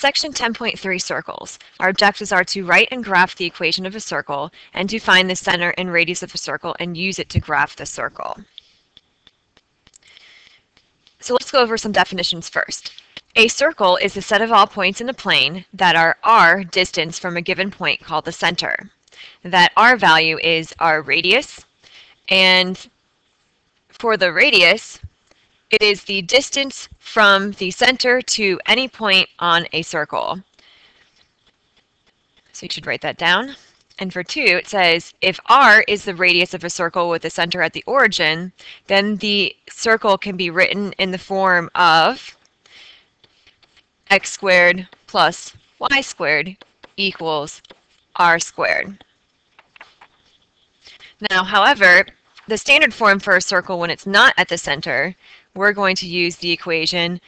Section 10.3 Circles. Our objectives are to write and graph the equation of a circle and to find the center and radius of a circle and use it to graph the circle. So let's go over some definitions first. A circle is the set of all points in a plane that are r distance from a given point called the center. That r value is our radius, and for the radius, it is the distance from the center to any point on a circle. So you should write that down. And for 2, it says, if r is the radius of a circle with the center at the origin, then the circle can be written in the form of x squared plus y squared equals r squared. Now, however, the standard form for a circle when it's not at the center, we're going to use the equation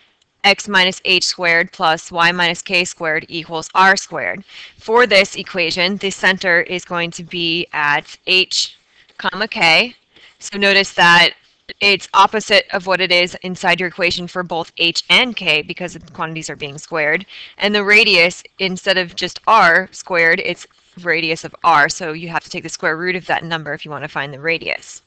x minus h squared plus y minus k squared equals r squared. For this equation, the center is going to be at h comma k. So notice that it's opposite of what it is inside your equation for both h and k because the quantities are being squared. And the radius, instead of just r squared, it's radius of r. So you have to take the square root of that number if you want to find the radius.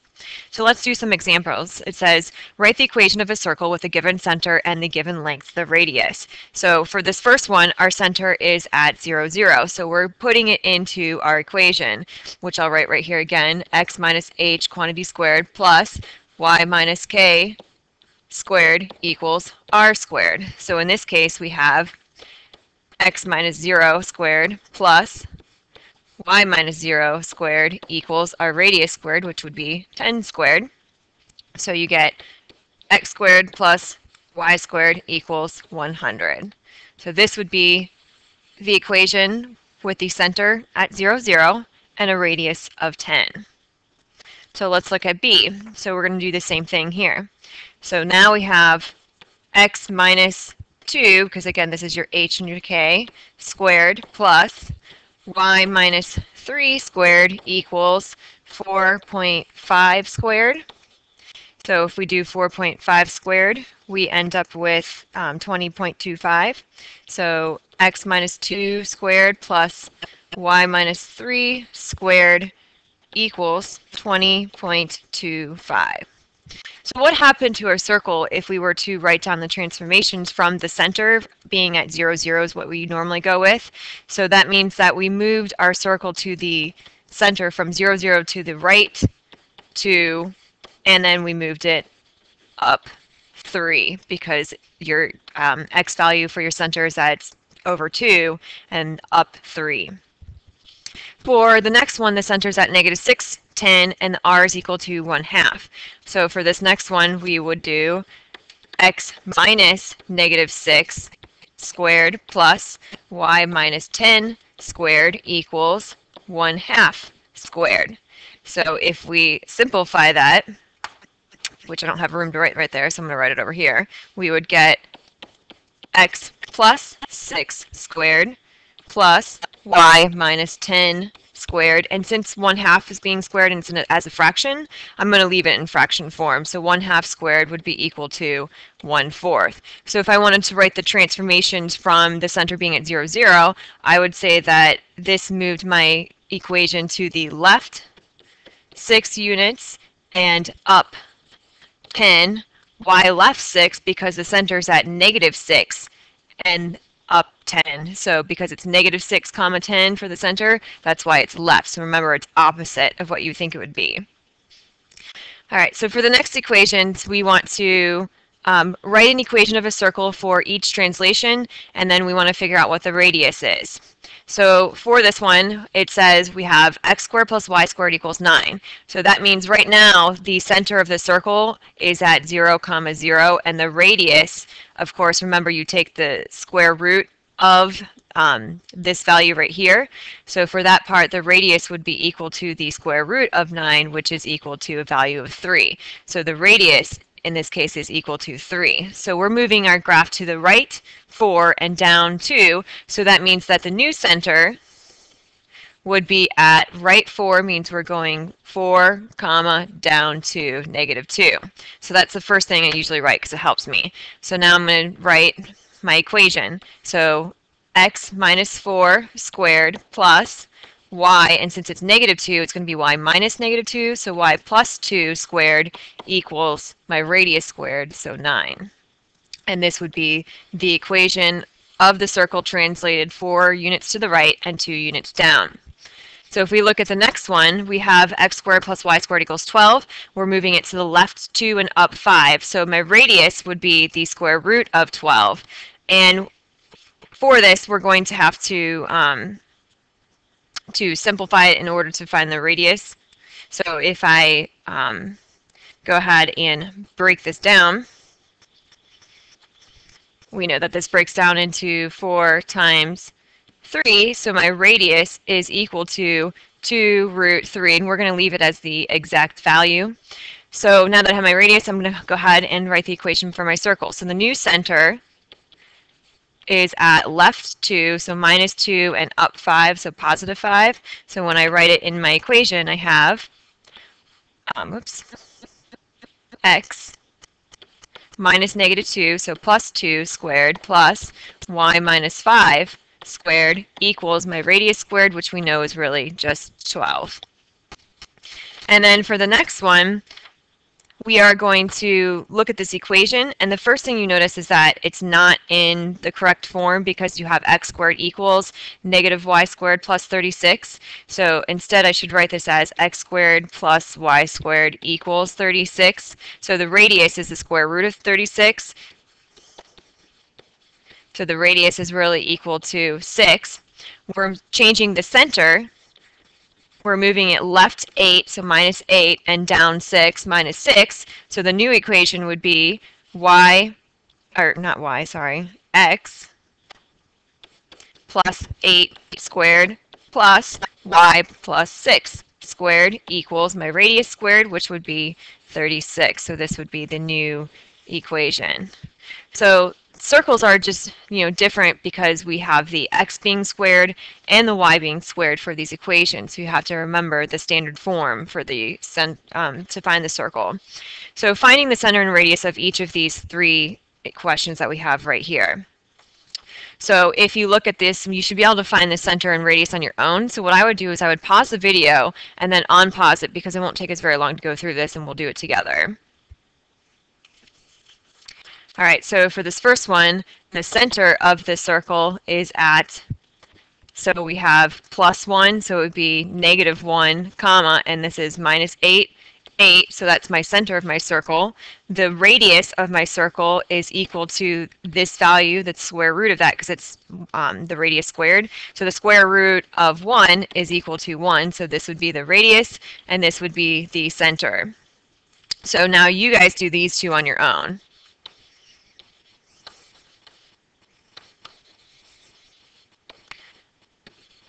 So let's do some examples. It says, write the equation of a circle with a given center and the given length, the radius. So for this first one, our center is at 0, 0. So we're putting it into our equation, which I'll write right here again, x minus h quantity squared plus y minus k squared equals r squared. So in this case, we have x minus 0 squared plus y minus 0 squared equals our radius squared, which would be 10 squared. So you get x squared plus y squared equals 100. So this would be the equation with the center at 0, 0 and a radius of 10. So let's look at B. So we're going to do the same thing here. So now we have x minus 2, because again this is your h and your k, squared plus y minus 3 squared equals 4.5 squared. So if we do 4.5 squared, we end up with 20.25. So x minus 2 squared plus y minus 3 squared equals 20.25. So what happened to our circle if we were to write down the transformations from the center being at 0, 0 is what we normally go with. So that means that we moved our circle to the center from 0, 0 to the right to, and then we moved it up 3 because your x value for your center is at over 2 and up 3. For the next one, the center is at -6, 10, and the r is equal to 1/2. So for this next one, we would do x minus -6 squared plus y minus 10 squared equals 1/2 squared. So if we simplify that, which I don't have room to write right there, so I'm going to write it over here, we would get x plus 6 squared plus y minus 10 squared, and since 1/2 is being squared and it's as a fraction, I'm going to leave it in fraction form. So 1/2 squared would be equal to 1/4. So if I wanted to write the transformations from the center being at 0, 0, I would say that this moved my equation to the left 6 units and up 10, y left 6 because the center is at -6 and up 10. So because it's -6 comma 10 for the center, that's why it's left. So remember, it's opposite of what you think it would be. All right, so for the next equations, we want to write an equation of a circle for each translation, and then we want to figure out what the radius is. So for this one, it says we have x squared plus y squared equals 9. So that means right now the center of the circle is at 0, 0, and the radius, of course, remember you take the square root of this value right here. So for that part, the radius would be equal to the square root of 9, which is equal to a value of 3. So the radius in this case is equal to 3. So we're moving our graph to the right 4 and down 2. So that means that the new center would be at right 4, means we're going 4 comma down to -2. So that's the first thing I usually write because it helps me. So now I'm going to write my equation. So x minus 4 squared plus y, and since it's -2, it's going to be y minus -2, so y plus 2 squared equals my radius squared, so 9. And this would be the equation of the circle translated 4 units to the right and 2 units down. So if we look at the next one, we have x squared plus y squared equals 12. We're moving it to the left 2 and up 5. So my radius would be the square root of 12. And for this, we're going to have to simplify it in order to find the radius. So if I go ahead and break this down, we know that this breaks down into 4 times 3, so my radius is equal to 2 root 3, and we're going to leave it as the exact value. So now that I have my radius, I'm going to go ahead and write the equation for my circle. So the new center is at left 2, so -2, and up 5, so +5. So when I write it in my equation, I have x minus -2, so plus 2 squared, plus y minus 5 squared equals my radius squared, which we know is really just 12. And then for the next one, we are going to look at this equation, and the first thing you notice is that it's not in the correct form because you have x squared equals -y squared plus 36. So instead I should write this as x squared plus y squared equals 36. So the radius is the square root of 36. So the radius is really equal to 6. We're changing the center. We're moving it left 8, so -8, and down 6, -6. So the new equation would be x plus 8 squared plus y plus 6 squared equals my radius squared, which would be 36. So this would be the new equation. So circles are just, different because we have the x being squared and the y being squared for these equations. So you have to remember the standard form for the to find the circle. So finding the center and radius of each of these 3 questions that we have right here. So if you look at this, you should be able to find the center and radius on your own. So what I would do is I would pause the video and then unpause it because it won't take us very long to go through this, and we'll do it together. All right, so for this first one, the center of the circle is at, so we have +1, so it would be -1, comma, and this is -8, 8, so that's my center of my circle. The radius of my circle is equal to this value, that's square root of that, because it's the radius squared. So the square root of 1 is equal to 1, so this would be the radius, and this would be the center. So now you guys do these two on your own.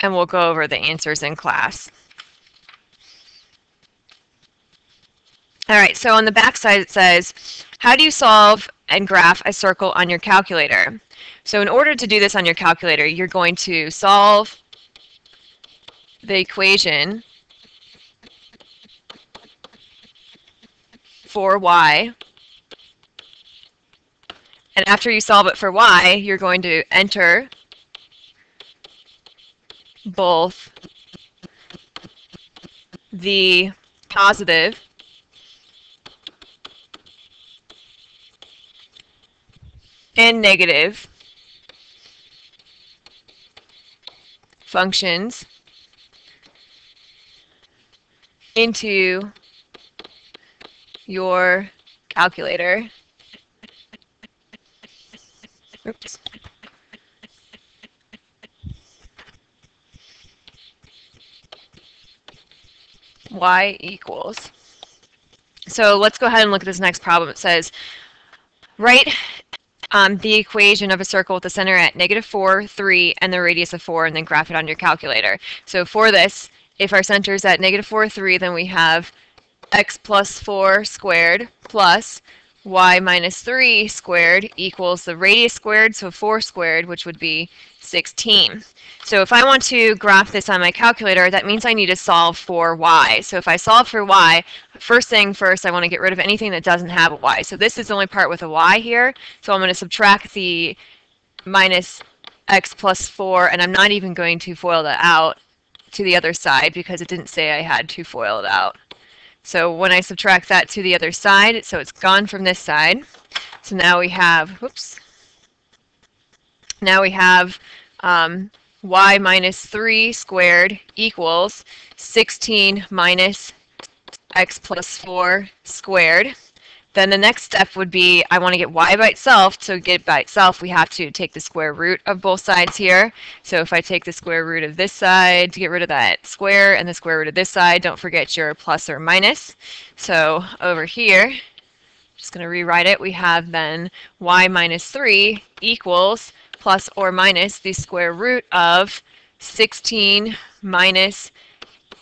And we'll go over the answers in class. All right, so on the back side it says, how do you solve and graph a circle on your calculator? So in order to do this on your calculator, you're going to solve the equation for y. And after you solve it for y, you're going to enter both the positive and negative functions into your calculator. Oops. Y equals. So let's go ahead and look at this next problem. It says, write the equation of a circle with the center at -4, 3, and the radius of 4, and then graph it on your calculator. So for this, if our center is at -4, 3, then we have x plus 4 squared plus y minus 3 squared equals the radius squared, so 4 squared, which would be 16. So if I want to graph this on my calculator, that means I need to solve for y. So if I solve for y, first thing first, I want to get rid of anything that doesn't have a y. So this is the only part with a y here. So I'm going to subtract the minus x plus 4, and I'm not even going to FOIL that out to the other side because it didn't say I had to FOIL it out. So when I subtract that to the other side, so it's gone from this side. So now we have, whoops, now we have y minus 3 squared equals 16 minus x plus 4 squared. Then the next step would be, I want to get y by itself. So to get it by itself, we have to take the square root of both sides here. So if I take the square root of this side to get rid of that square, and the square root of this side, don't forget your plus or minus. So over here, just going to rewrite it. We have then y minus 3 equals plus or minus the square root of 16 minus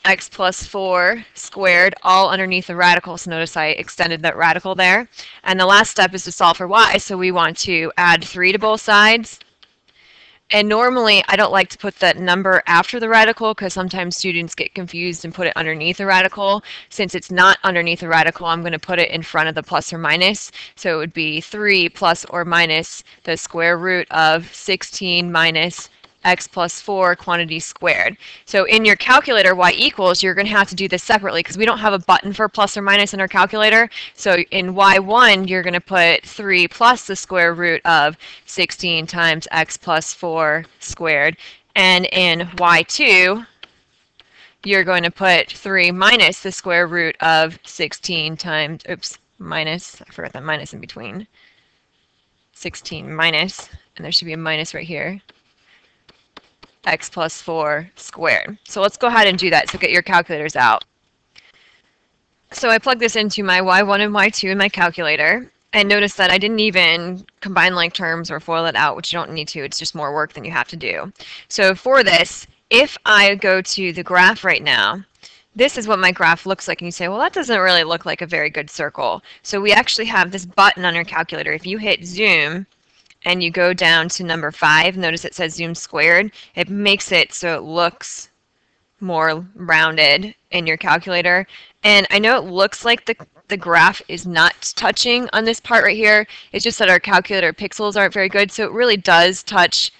x plus 4 squared, all underneath the radical. So notice I extended that radical there. And the last step is to solve for y. So we want to add 3 to both sides. And normally I don't like to put that number after the radical because sometimes students get confused and put it underneath the radical. Since it's not underneath the radical, I'm going to put it in front of the plus or minus. So it would be 3 plus or minus the square root of 16 minus x plus 4 quantity squared. So in your calculator, y equals, you're going to have to do this separately because we don't have a button for plus or minus in our calculator. So in y1, you're going to put 3 plus the square root of 16 times x plus 4 squared. And in y2, you're going to put 3 minus the square root of 16 times, oops, minus, I forgot that minus in between. 16 minus, and there should be a minus right here, x plus 4 squared. So let's go ahead and do that. So get your calculators out. So I plug this into my y1 and y2 in my calculator, and notice that I didn't even combine like terms or FOIL it out, which you don't need to. It's just more work than you have to do. So for this, if I go to the graph right now, this is what my graph looks like, and you say, well, that doesn't really look like a very good circle. So we actually have this button on your calculator. If you hit zoom, and you go down to number 5, notice it says zoom squared. It makes it so it looks more rounded in your calculator. And I know it looks like the graph is not touching on this part right here. It's just that our calculator pixels aren't very good, so it really does touch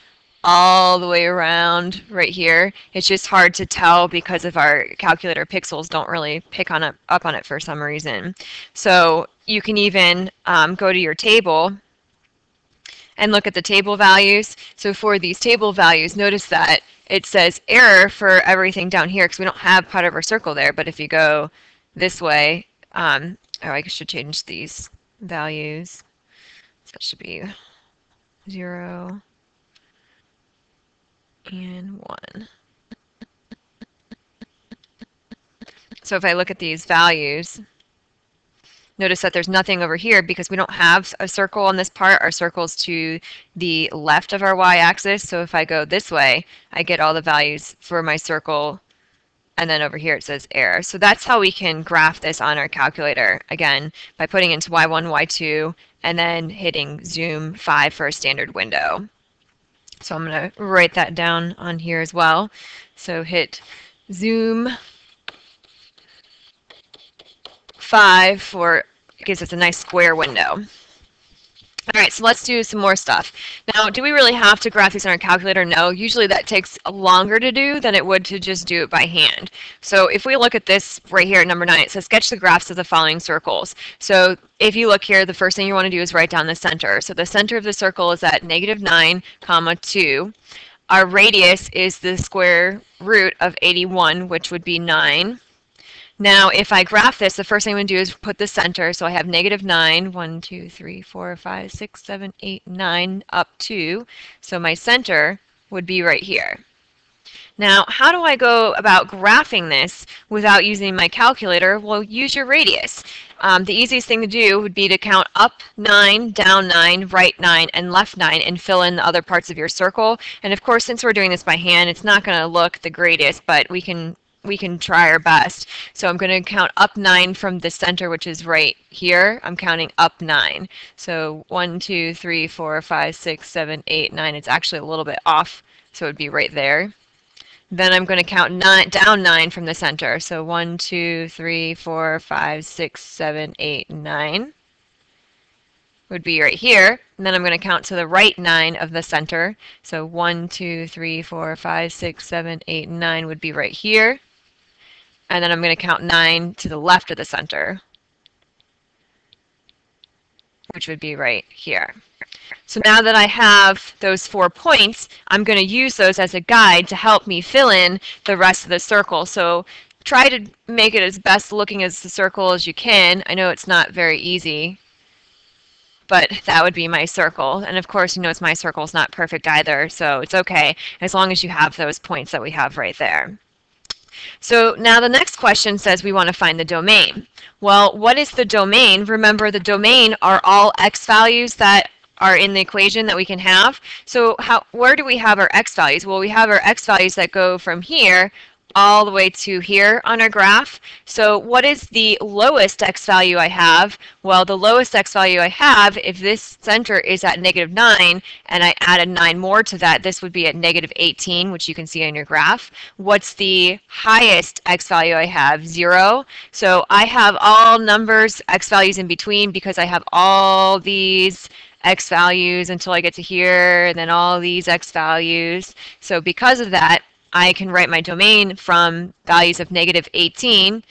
all the way around right here. It's just hard to tell because of our calculator pixels don't really pick on up on it for some reason. So you can even go to your table and look at the table values. So for these table values, notice that it says error for everything down here because we don't have part of our circle there. But if you go this way, oh, I should change these values. So it should be 0 and 1. So if I look at these values, notice that there's nothing over here because we don't have a circle on this part. Our circle's to the left of our y-axis. So if I go this way, I get all the values for my circle. And then over here it says error. So that's how we can graph this on our calculator. Again, by putting into y1, y2, and then hitting zoom 5 for a standard window. So I'm going to write that down on here as well. So hit zoom 5 for, it gives us a nice square window. All right, so let's do some more stuff. Now, do we really have to graph these on our calculator? No, usually that takes longer to do than it would to just do it by hand. So if we look at this right here at number 9, it says sketch the graphs of the following circles. So if you look here, the first thing you want to do is write down the center. So the center of the circle is at -9, 2. Our radius is the square root of 81, which would be 9. Now, if I graph this, the first thing I'm going to do is put the center. So I have -9, 1, 2, 3, 4, 5, 6, 7, 8, 9, up 2. So my center would be right here. Now, how do I go about graphing this without using my calculator? Well, use your radius. The easiest thing to do would be to count up 9, down 9, right 9, and left 9, and fill in the other parts of your circle. And of course, since we're doing this by hand, it's not going to look the greatest, but we can try our best. So I'm going to count up 9 from the center, which is right here. I'm counting up 9. So 1, 2, 3, 4, 5, 6, 7, 8, 9. It's actually a little bit off, so it would be right there. Then I'm going to count down 9 from the center. So 1, 2, 3, 4, 5, 6, 7, 8, 9. would be right here. And then I'm going to count to the right 9 of the center. So 1, 2, 3, 4, 5, 6, 7, 8, 9 would be right here. And then I'm going to count 9 to the left of the center, which would be right here. So now that I have those 4 points, I'm going to use those as a guide to help me fill in the rest of the circle. So try to make it as best looking as the circle as you can. I know it's not very easy, but that would be my circle. And of course, you know, my circle is not perfect either, so it's okay as long as you have those points that we have right there. So now the next question says we want to find the domain. Well, what is the domain? Remember, the domain are all x values that are in the equation that we can have. So where do we have our x values? Well, we have our x values that go from here all the way to here on our graph. So what is the lowest x value I have? Well, the lowest x value I have, if this center is at -9 and I added 9 more to that, this would be at -18, which you can see on your graph. What's the highest x value I have? 0. So I have all numbers, x values in between, because I have all these x values until I get to here, and then all these x values. So because of that, I can write my domain from values of -18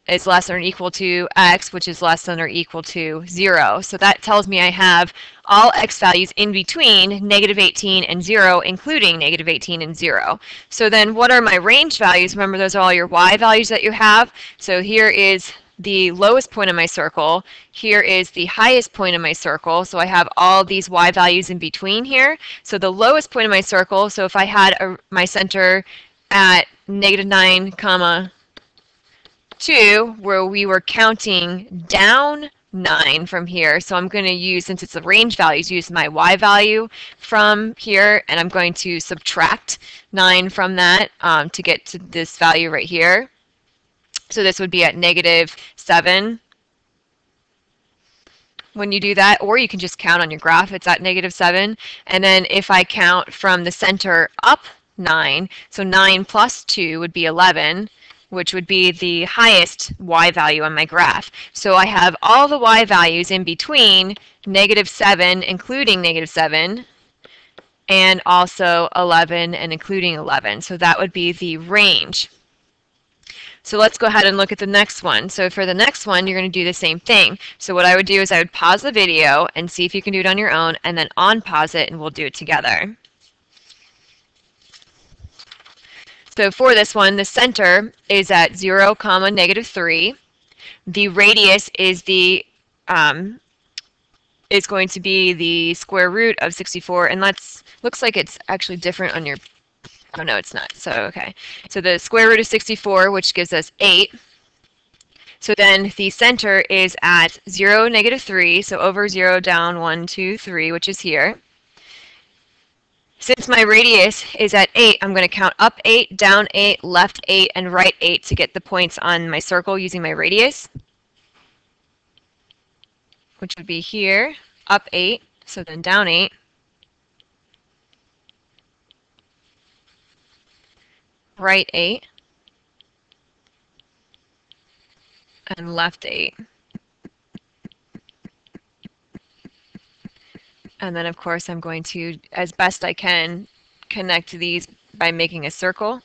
is less than or equal to x, which is less than or equal to 0. So that tells me I have all x values in between -18 and 0, including -18 and 0. So then what are my range values? Remember, those are all your y values that you have. So here is the lowest point of my circle. Here is the highest point of my circle. So I have all these y values in between here. So the lowest point of my circle, so if I had my center at -9, 2, where we were counting down 9 from here. So I'm going to use, since it's the range values, use my y value from here, and I'm going to subtract 9 from that to get to this value right here. So this would be at -7 when you do that, or you can just count on your graph, it's at -7. And then if I count from the center up 9, so 9 plus 2 would be 11, which would be the highest y value on my graph. So I have all the y values in between -7, including -7, and also 11 and including 11. So that would be the range. So let's go ahead and look at the next one. So for the next one, you're going to do the same thing. So what I would do is I would pause the video and see if you can do it on your own, and then unpause it, and we'll do it together. So for this one, the center is at 0, -3. The radius is is going to be the square root of 64, and looks like it's actually different on your. Oh, no, it's not. So, okay. So the square root of 64, which gives us 8. So then the center is at 0, -3. So over 0, down 1, 2, 3, which is here. Since my radius is at 8, I'm going to count up 8, down 8, left 8, and right 8 to get the points on my circle using my radius, which would be here, up 8, so then down 8. Right 8, and left 8. And then, of course, I'm going to, as best I can, connect these by making a circle.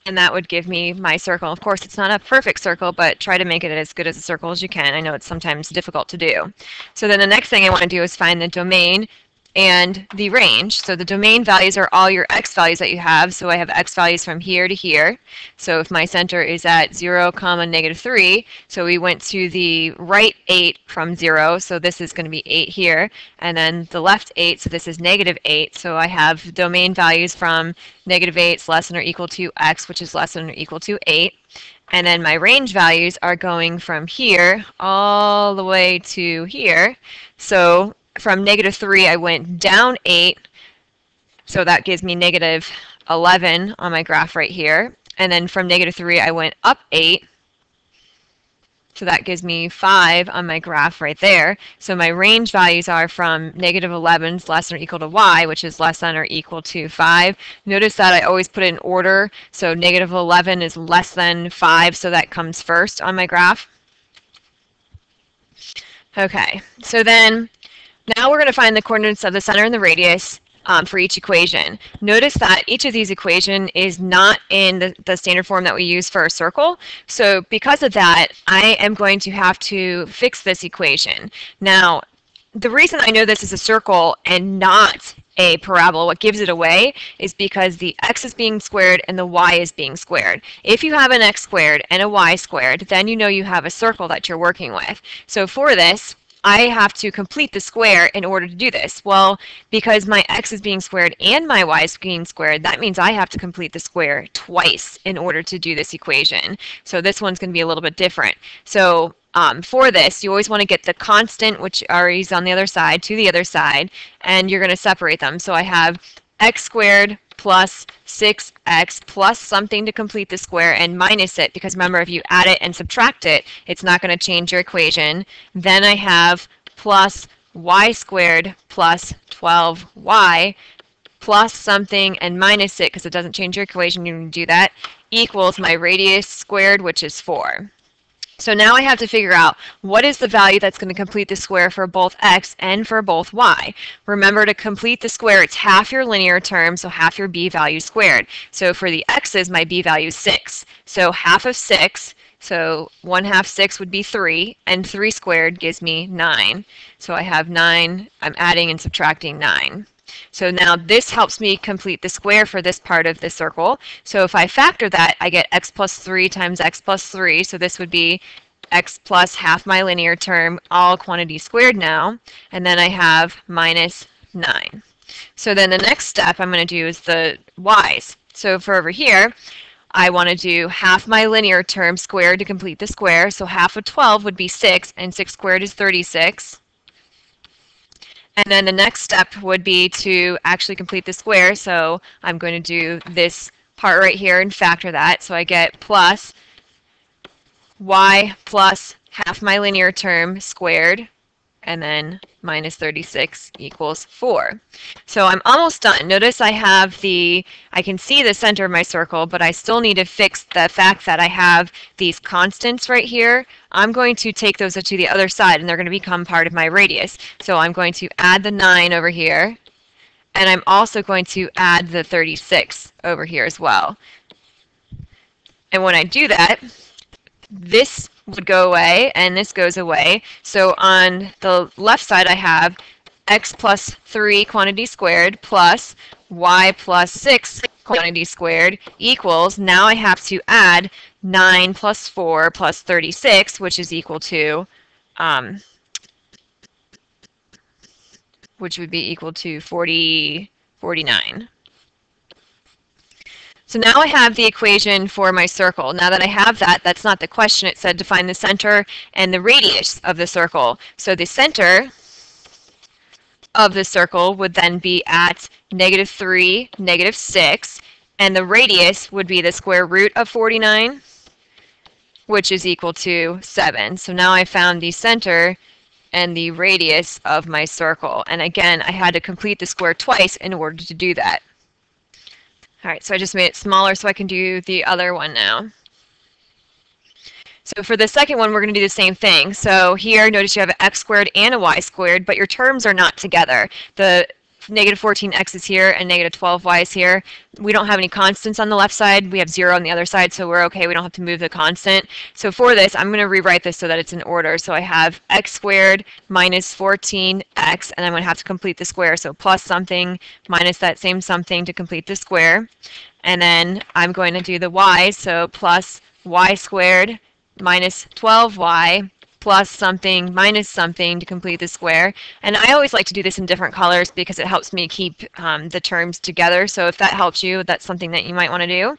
And that would give me my circle. Of course, it's not a perfect circle, but try to make it as good as a circle as you can. I know it's sometimes difficult to do. So then the next thing I want to do is find the domain and the range. So the domain values are all your x values that you have. So I have x values from here to here. So if my center is at 0, -3, so we went to the right 8 from 0. So this is going to be 8 here. And then the left 8, so this is -8. So I have domain values from -8 is less than or equal to x, which is less than or equal to 8. And then my range values are going from here all the way to here. So from -3, I went down 8, so that gives me -11 on my graph right here. And then from -3, I went up 8, so that gives me 5 on my graph right there. So my range values are from -11 is less than or equal to y, which is less than or equal to 5. Notice that I always put it in order, so -11 is less than 5, so that comes first on my graph. Okay, so then now we're going to find the coordinates of the center and the radius for each equation. Notice that each of these equations is not in the standard form that we use for a circle. So because of that, I am going to have to fix this equation. Now, the reason I know this is a circle and not a parabola, what gives it away, is because the x is being squared and the y is being squared. If you have an x squared and a y squared, then you know you have a circle that you're working with. So for this, I have to complete the square in order to do this. Well, because my x is being squared and my y is being squared, that means I have to complete the square twice in order to do this equation. So this one's going to be a little bit different. So for this, you always want to get the constant, which is on the other side, to the other side, and you're going to separate them. So I have x squared plus 6x plus something to complete the square and minus it, because remember, if you add it and subtract it, it's not going to change your equation. Then I have plus y squared plus 12y plus something and minus it, because it doesn't change your equation, you can do that, equals my radius squared, which is 4. So now I have to figure out what is the value that's going to complete the square for both x and for both y. Remember, to complete the square, it's half your linear term, so half your b value squared. So for the x's, my b value is 6. So half of 6, so 1/2 6 would be 3, and 3 squared gives me 9. So I have 9, I'm adding and subtracting 9. So now this helps me complete the square for this part of the circle. So if I factor that, I get x plus 3 times x plus 3. So this would be x plus half my linear term, all quantity squared now. And then I have minus 9. So then the next step I'm going to do is the y's. So for over here, I want to do half my linear term squared to complete the square. So half of 12 would be 6, and 6 squared is 36. And then the next step would be to actually complete the square. So I'm going to do this part right here and factor that. So I get plus y plus half my linear term squared, and then minus 36 equals 4. So I'm almost done. Notice I can see the center of my circle, but I still need to fix the fact that I have these constants right here. I'm going to take those to the other side, and they're going to become part of my radius. So I'm going to add the 9 over here, and I'm also going to add the 36 over here as well. And when I do that, this would go away and this goes away. So on the left side I have x plus 3 quantity squared plus y plus 6 quantity squared equals, now I have to add 9 plus 4 plus 36, which is equal to, which would be equal to 49. So now I have the equation for my circle. Now that I have that, that's not the question. It said to find the center and the radius of the circle. So the center of the circle would then be at -3, -6, and the radius would be the square root of 49, which is equal to 7. So now I found the center and the radius of my circle. And again, I had to complete the square twice in order to do that. All right, so I just made it smaller so I can do the other one now. So for the second one, we're going to do the same thing. So here, notice you have an x squared and a y squared, but your terms are not together. The -14x is here and -12y is here. We don't have any constants on the left side. We have 0 on the other side, so we're okay. We don't have to move the constant. So for this, I'm going to rewrite this so that it's in order. So I have x squared minus 14x, and I'm going to have to complete the square. So plus something minus that same something to complete the square. And then I'm going to do the y, so plus y squared minus 12y plus something minus something to complete the square. And I always like to do this in different colors because it helps me keep the terms together. So if that helps you, that's something that you might want to do.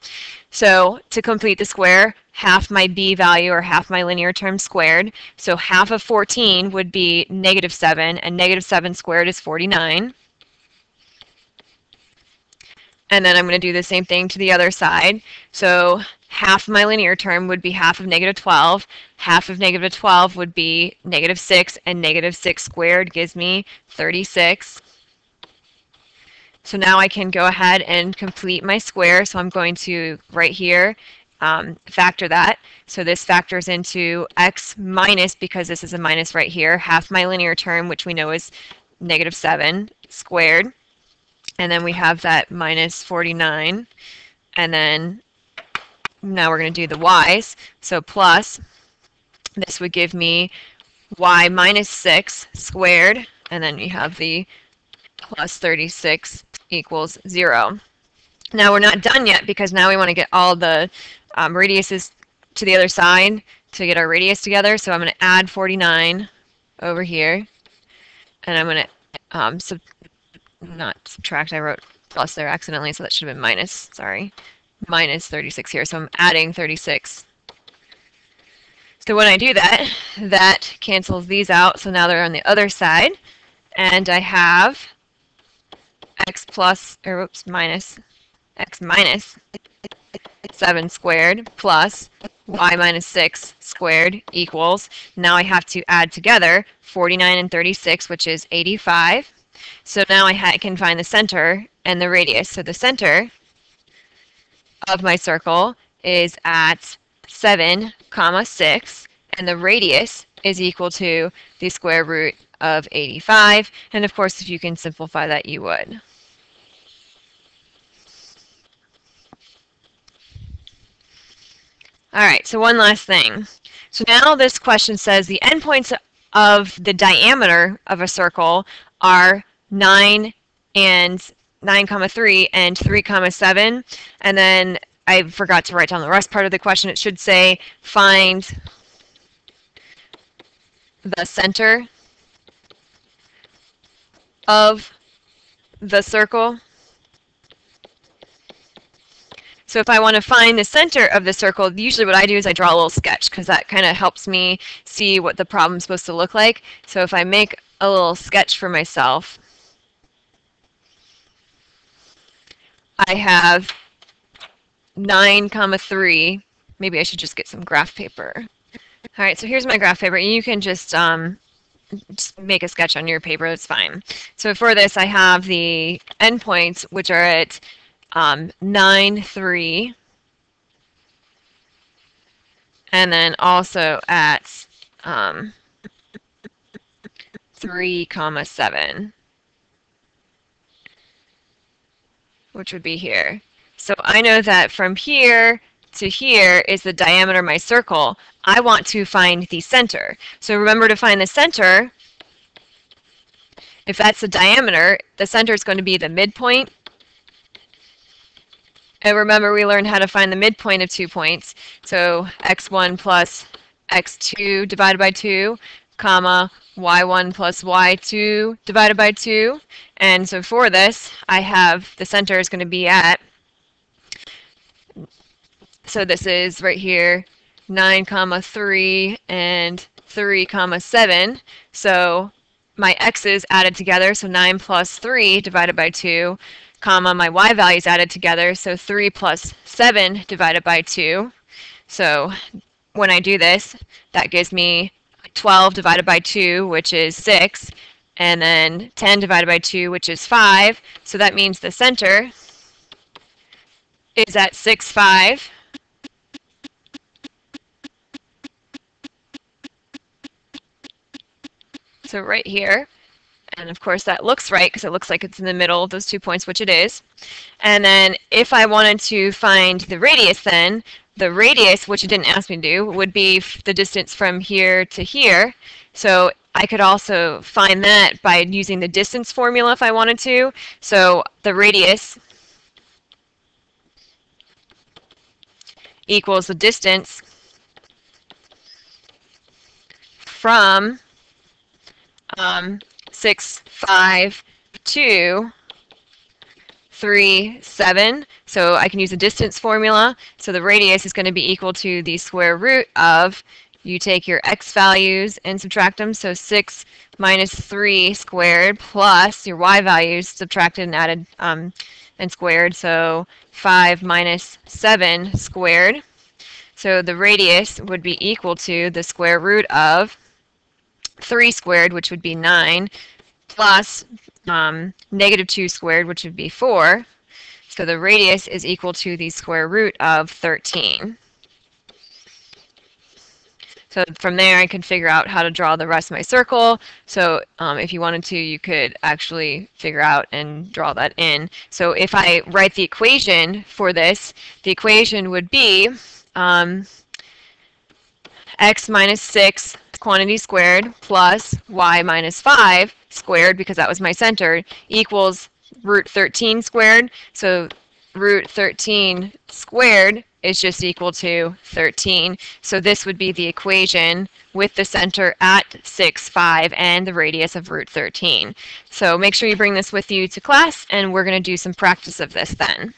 So to complete the square, half my b value, or half my linear term squared. So half of 14 would be -7, and -7 squared is 49. And then I'm going to do the same thing to the other side. So half my linear term would be half of -12. Half of -12 would be -6, and -6 squared gives me 36. So now I can go ahead and complete my square. So I'm going to, right here, factor that. So this factors into x minus, because this is a minus right here, half my linear term, which we know is -7 squared. And then we have that minus 49. And then now we're going to do the y's. So plus, this would give me y minus 6 squared. And then you have the plus 36 equals 0. Now we're not done yet, because now we want to get all the radiuses to the other side to get our radius together. So I'm going to add 49 over here. And I'm going to not subtract, I wrote plus there accidentally, so that should have been minus, sorry. Minus 36 here, so I'm adding 36. So when I do that, that cancels these out, so now they're on the other side. And I have x minus 7 squared plus y minus 6 squared equals, now I have to add together 49 and 36, which is 85. So now I can find the center and the radius. So the center of my circle is at 7, 6, and the radius is equal to the square root of 85. And of course, if you can simplify that, you would. All right, so one last thing. So now this question says the endpoints of the diameter of a circle are 9 and 9,3 and 3,7. And then I forgot to write down the rest part of the question. It should say find the center of the circle. So if I want to find the center of the circle, usually what I do is I draw a little sketch, because that kind of helps me see what the problem's supposed to look like. So if I make a little sketch for myself, I have 9,3. Maybe I should just get some graph paper. All right, so here's my graph paper. You can just make a sketch on your paper. That's fine. So for this, I have the endpoints, which are at 9, 3, and then also at 3, 7, which would be here. So I know that from here to here is the diameter of my circle. I want to find the center. So remember, to find the center, if that's the diameter, the center is going to be the midpoint. And remember, we learned how to find the midpoint of 2 points. So x1 plus x2 divided by 2, comma, y1 plus y2 divided by 2. And so for this, I have the center is going to be at, so this is right here, 9, 3 and 3, 7. So my x's added together, so 9 plus 3 divided by 2, comma, my y values added together, so 3 plus 7 divided by 2. So when I do this, that gives me 12 divided by 2, which is 6, and then 10 divided by 2, which is 5. So that means the center is at 6, 5. So right here. And of course that looks right, because it looks like it's in the middle of those 2 points, which it is. And then if I wanted to find the radius, then the radius, which it didn't ask me to do, would be the distance from here to here. So I could also find that by using the distance formula if I wanted to. So the radius equals the distance from 6, 5 to 3, 7. So I can use the distance formula. So the radius is going to be equal to the square root of, you take your x values and subtract them. So 6 minus 3 squared plus your y values subtracted and added and squared. So 5 minus 7 squared. So the radius would be equal to the square root of 3 squared, which would be 9, plus -2 squared, which would be 4. So the radius is equal to the square root of 13. So from there, I can figure out how to draw the rest of my circle. So if you wanted to, you could actually figure out and draw that in. So if I write the equation for this, the equation would be x minus 6 quantity squared plus y minus 5 squared, because that was my center, equals root 13 squared. So root 13 squared is just equal to 13. So this would be the equation with the center at 6, 5, and the radius of root 13. So make sure you bring this with you to class, and we're going to do some practice of this then.